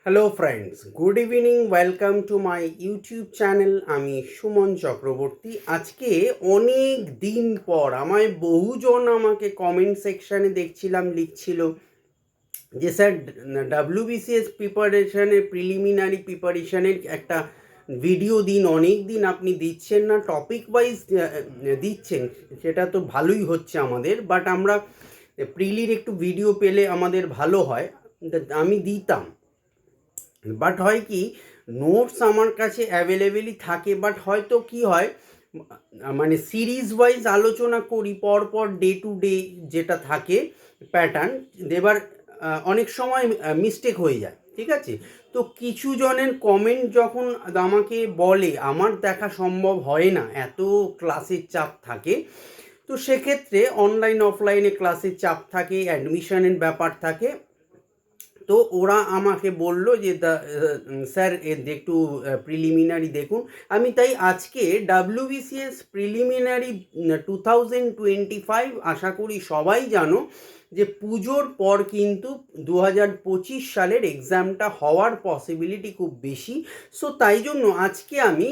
Hello friends, good evening. Welcome to my YouTube channel. আমি সুমন চক্রবর্তী। আজকে অনেক দিন পর বহুজন আমাকে কমেন্ট সেকশানে দেখছিলাম লিখছিল যে স্যার, ডাব্লিউবিসিএস প্রিপারেশনের প্রিলিমিনারি প্রিপারেশনের একটা ভিডিও দিন, অনেক দিন আপনি দিচ্ছেন না, টপিক ওয়াইজ দিচ্ছেন, সেটা তো ভালোই হচ্ছে আমাদের, বাট আমরা প্রিলির একটু ভিডিও পেলে আমাদের ভালো হয়। আমি দিতাম, বাট হয় কি, নোটস আমার কাছে অ্যাভেলেবেলই থাকে, বাট হয়তো কি হয়, মানে সিরিজ ওয়াইজ আলোচনা করি পরপর, ডে টু ডে যেটা থাকে প্যাটার্ন দেবার, অনেক সময় মিস্টেক হয়ে যায়, ঠিক আছে। তো কিছু জনের কমেন্ট যখন আমাকে বলে, আমার দেখা সম্ভব হয় না, এত ক্লাসের চাপ থাকে, তো সেক্ষেত্রে অনলাইন অফলাইনে ক্লাসের চাপ থাকে, অ্যাডমিশনের ব্যাপার থাকে, তো ওরা আমাকে বলল যে স্যার একটু প্রিলিমিনারি দেখুন। আমি তাই আজকে ডাব্লিউবিসিএস প্রিলিমিনারি 2025, আশা করি সবাই জানো যে পুজোর পর কিন্তু 2025 সালের এক্সামটা হওয়ার পসিবিলিটি খুব বেশি। সো তাই জন্য আজকে আমি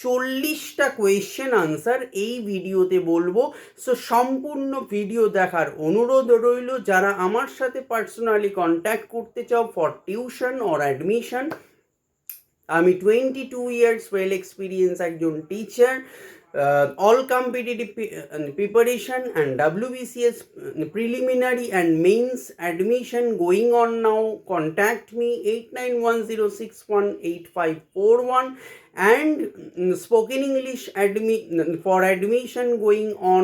40টা কোয়েশ্চেন আনসার এই ভিডিওতে বলবো। সো সম্পূর্ণ ভিডিও দেখার অনুরোধ রইল। যারা আমার সাথে পার্সোনালি কন্ট্যাক্ট করতে চাও ফর টিউশন অর অ্যাডমিশন, আমি 22 ইয়ার্স ওয়েল এক্সপিরিয়েন্স একজন teacher, all competitive preparation and WBCS preliminary and means admission going on now. Contact me 8910618541 and spoken English for admission going on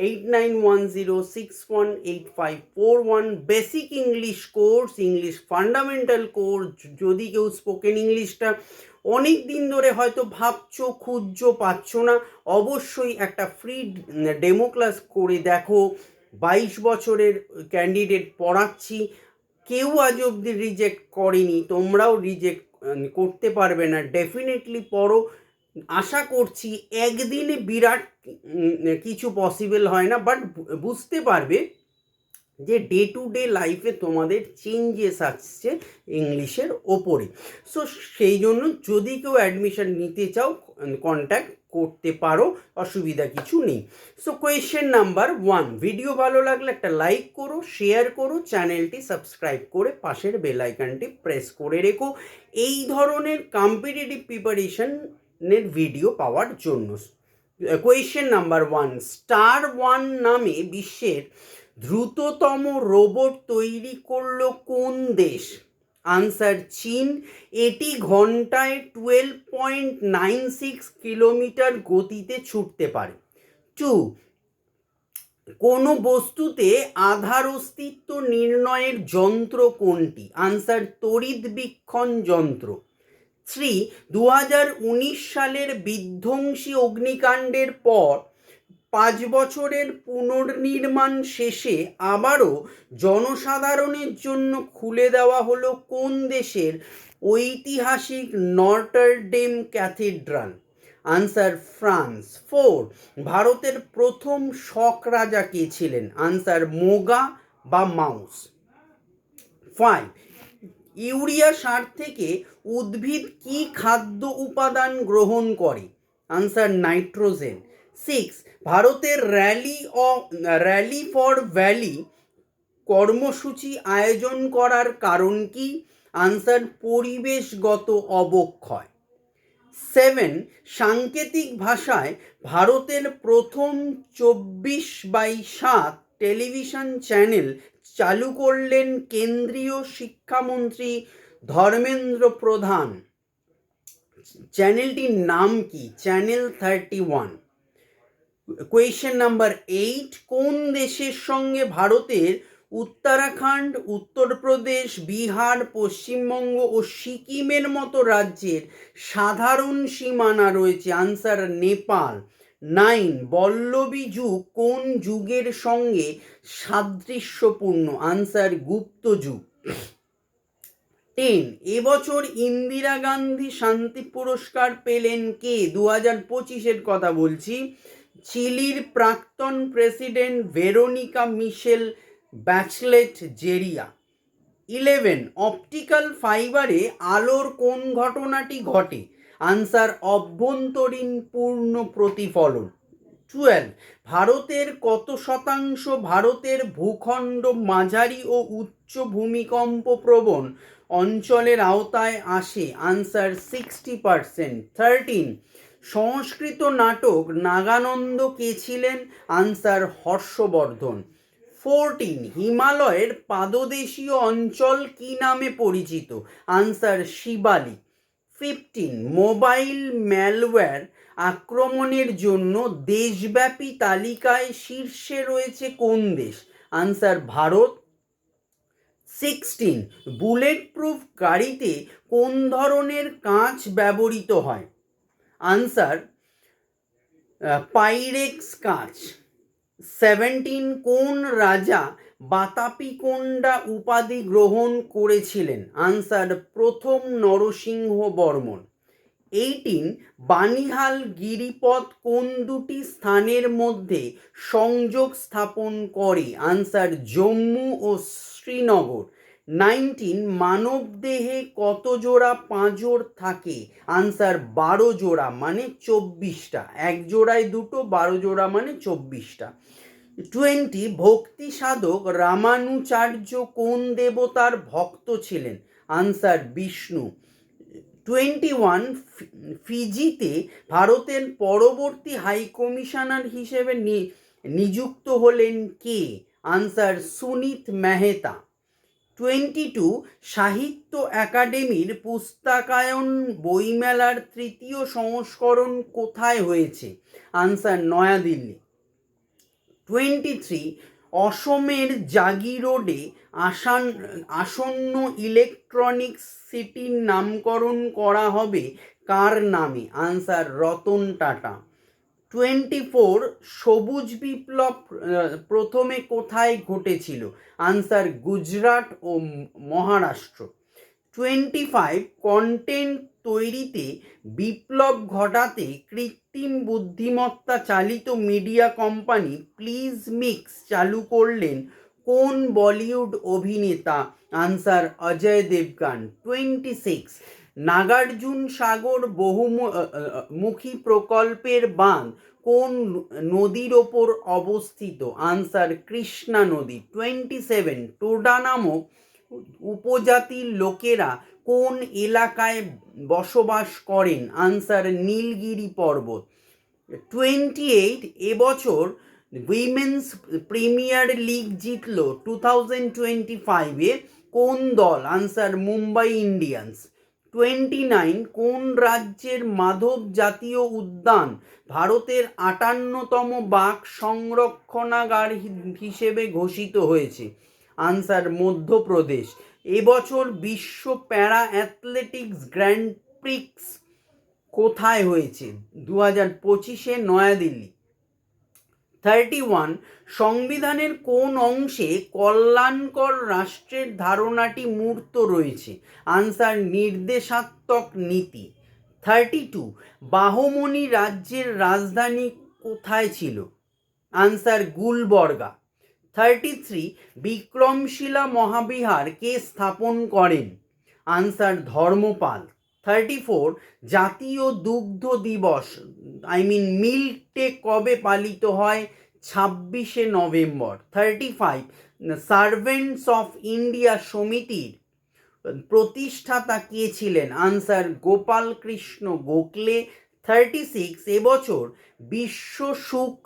8910618541. Basic English course, English fundamental course. যদি কেউ spoken ইংলিশটা অনেক দিন ধরে হয়তো ভাবছো, খুঁজছো, পাচ্ছ না, অবশ্যই একটা ফ্রি ডেমো ক্লাস করে দেখো। 22 বছরের ক্যান্ডিডেট পড়াচ্ছি, কেউ আজ অবধি রিজেক্ট করেনি, তোমরাও রিজেক্ট করতে পারবে না। ডেফিনেটলি পড়ো। আশা করছি একদিনে বিরাট কিছু পসিবল হয় না, বাট বুঝতে পারবে যে ডে টু ডে লাইফে তোমাদের চেঞ্জেস আসছে ইংলিশের ওপরে। সো সেই জন্য যদি কেউ অ্যাডমিশন নিতে চাও, কন্ট্যাক্ট করতে পারো, অসুবিধা কিছু নেই। সো কোয়েশ্চেন নাম্বার 1, ভিডিও ভালো লাগলে একটা লাইক করো, শেয়ার করো, চ্যানেলটি সাবস্ক্রাইব করে পাশের বেল আইকনটি প্রেস করে রেখো এই ধরনের কম্পিটিটিভ প্রিপারেশনের ভিডিও পাওয়ার জন্য। কোয়েশ্চেন নাম্বার 1, স্টার ওয়ান নামে বিশ্বের দ্রুততম রোবট তৈরি করলো কোন দেশ? আনসার চীন। এটি ঘন্টায় 12.96 কিলোমিটার গতিতে ছুটতে পারে। 2, কোনো বস্তুতে আধার অস্তিত্ব নির্ণয়ের যন্ত্র কোনটি? আনসার তড়িৎবীক্ষণ যন্ত্র। 3, 2019 সালের বিধ্বংসী অগ্নিকাণ্ডের পর 5 বছরের পুনর্নির্মাণ শেষে আবারও জনসাধারণের জন্য খুলে দেওয়া হলো কোন দেশের ঐতিহাসিক Notre Dame cathedral? Answer France. 4, ভারতের প্রথম শক রাজা কে ছিলেন? আনসার মোগা বা মাউস। 5, ইউরিয়া সার থেকে উদ্ভিদ কি খাদ্য উপাদান গ্রহণ করে? Answer nitrogen. 6, ভারতের র্যালি ফর ভ্যালি কর্মসূচি আয়োজন করার কারণ কি? আনসার পরিবেশগত অবক্ষয়। 7, সাংকেতিক ভাষায় ভারতের প্রথম 24/7 টেলিভিশন চ্যানেল চালু করলেন কেন্দ্রীয় শিক্ষামন্ত্রী ধর্মেন্দ্র প্রধান। চ্যানেলটির নাম কি? চ্যানেল 31। কোয়েশ্চেন নাম্বার 8, কোন দেশের সঙ্গে ভারতের উত্তরাখণ্ড, উত্তরপ্রদেশ, বিহার, পশ্চিমবঙ্গ ও সিকিমের মতো রাজ্যের সাধারণ সীমানা রয়েছে? আনসার নেপাল। 9, পল্লবী যুগ কোন যুগের সঙ্গে সাদৃশ্যপূর্ণ? আনসার গুপ্ত যুগ। 10, এবছর ইন্দিরা গান্ধী শান্তি পুরস্কার পেলেন কে? 2025-এর কথা বলছি। চিলির প্রাক্তন প্রেসিডেন্ট ভেরোনিকা মিশেল ব্যাচলেট জেরিয়া। 11 অপটিক্যাল ফাইবারে আলোর কোন ঘটনাটি ঘটে? আনসার অভ্যন্তরীণ পূর্ণ প্রতিফলন। 12 ভারতের কত শতাংশ ভারতের ভূখণ্ড মাঝারি ও উচ্চ ভূমিকম্প প্রবণ অঞ্চলের আওতায় আসে? আনসার 60%। 13 সংস্কৃত নাটক নাগানন্দ কে ছিলেন? আনসার হর্ষবর্ধন। 14 হিমালয়ের পাদদেশীয় অঞ্চল কি নামে পরিচিত? আনসার শিবালিক। 15 মোবাইল ম্যালওয়্যার আক্রমণের জন্য দেশব্যাপী তালিকায় শীর্ষে রয়েছে কোন দেশ? আনসার ভারত। 16 বুলেট প্রুফ গাড়িতে কোন ধরনের কাঁচ ব্যবহৃত হয়? আনসার পাইরেক্স কাঁচ। 17 কোন রাজা বাতাপিকোন্ডা উপাধি গ্রহণ করেছিলেন? আনসার প্রথম নরসিংহ বর্মন। 18 বানিহাল গিরিপথ কোন দুটি স্থানের মধ্যে সংযোগ স্থাপন করে? আনসার জম্মু ও শ্রীনগর। 19 মানব দেহে কত জোড়া পাঁজর থাকে? আনসার 12 জোড়া মানে 24টা, এক জোড়ায় দুটো, 12 জোড়া মানে 24টা। 20 ভক্তি সাধক রামানুচার্য কোন দেবতার ভক্ত ছিলেন? আনসার বিষ্ণু। 21 ফিজিতে ভারতের পরবর্তী হাই কমিশনার হিসেবে নিযুক্ত হলেন কে? আনসার সুনীত মেহতা। 22 সাহিত্য একাডেমির পুস্তকায়ন বইমেলার 3য় সংস্করণ কোথায় হয়েছে? আনসার নয়াদিল্লি। 23 অসমের জাগিরোডে আসন্ন ইলেকট্রনিক্স সিটির নামকরণ করা হবে কার নামে? আনসার রতন টাটা। 24 সবুজ বিপ্লব প্রথমে কোথায় ঘটেছিল? আনসার গুজরাট ও মহারাষ্ট্র। 25 কন্টেন্ট তৈরিতে বিপ্লব ঘটাতে কৃত্রিম বুদ্ধিমত্তা চালিত মিডিয়া কোম্পানি প্লিজ মিক্স চালু করলেন কোন বলিউড অভিনেতা? আনসার অজয় দেবগান। 26 নাগার্জুন সাগর বহুমুখী প্রকল্পের বাঁধ কোন নদীর ওপর অবস্থিত? আনসার কৃষ্ণা নদী। 27 টোডা নামক উপজাতির লোকেরা কোন এলাকায় বসবাস করেন? আনসার নীলগিরি পর্বত। 28 এবছর উইমেন্স প্রিমিয়ার লিগ জিতল 2025-এ কোন দল? Answer Mumbai Indians. 29 কোন রাজ্যের মাধব জাতীয় উদ্যান ভারতের 58তম বাঘ সংরক্ষণাগার হিসেবে ঘোষিত হয়েছে? আনসার মধ্যপ্রদেশ। এবছর বিশ্ব প্যারা অ্যাথলেটিক্স গ্র্যান্ড প্রিক্স কোথায় হয়েছে? 2025-এ নয়াদিল্লি। 31 সংবিধানের কোন অংশে কল্যাণকর রাষ্ট্রের ধারণাটি মূর্ত রয়েছে? আনসার নির্দেশাত্মক নীতি। 32 বাহমনি রাজ্যের রাজধানী কোথায় ছিল? আনসার গুলবর্গা। 33 বিক্রমশিলা মহাবিহার কে স্থাপন করেন? আনসার ধর্মপাল। 34 জাতীয় দুগ্ধ দিবস মিল্ক ডে কবে পালিত হয়? 26শে নভেম্বর। 35 সার্ভেন্টস অফ ইন্ডিয়া সমিতির প্রতিষ্ঠাতা কে ছিলেন? আনসার গোপাল কৃষ্ণ গোখলে। 36 এবছর বিশ্ব সুখ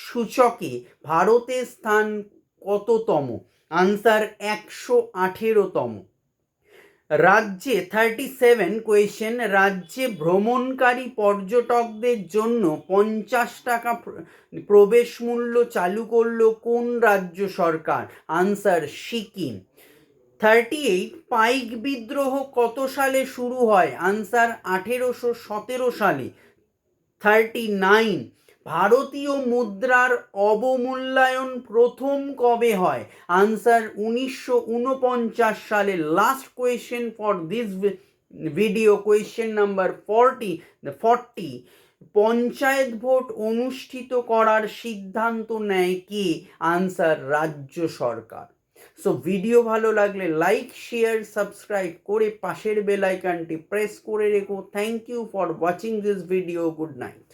সূচকে ভারতের স্থান কততম? আনসার 118তম। রাজ্যে 37 কোয়েশ্চেন রাজ্যে ভ্রমণকারী পর্যটকদের জন্য 50 টাকা প্রবেশ মূল্য চালু করলো কোন রাজ্য সরকার? আনসার সিকিম। 38 পাইক বিদ্রোহ কত সালে শুরু হয়? আনসার 1817 সালে। 39 ভারতীয় মুদ্রার অবমূল্যায়ন প্রথম কবে হয়? আনসার 1949 সালে। Last question for this video, question number 40 panchayat vote অনুষ্ঠিত করার সিদ্ধান্ত নেয় কে? আনসার রাজ্য সরকার। সো ভিডিও ভালো লাগলে লাইক শেয়ার সাবস্ক্রাইব করে পাশের বেল আইকনটি প্রেস করে রেখো। Thank you for watching this video. Good night.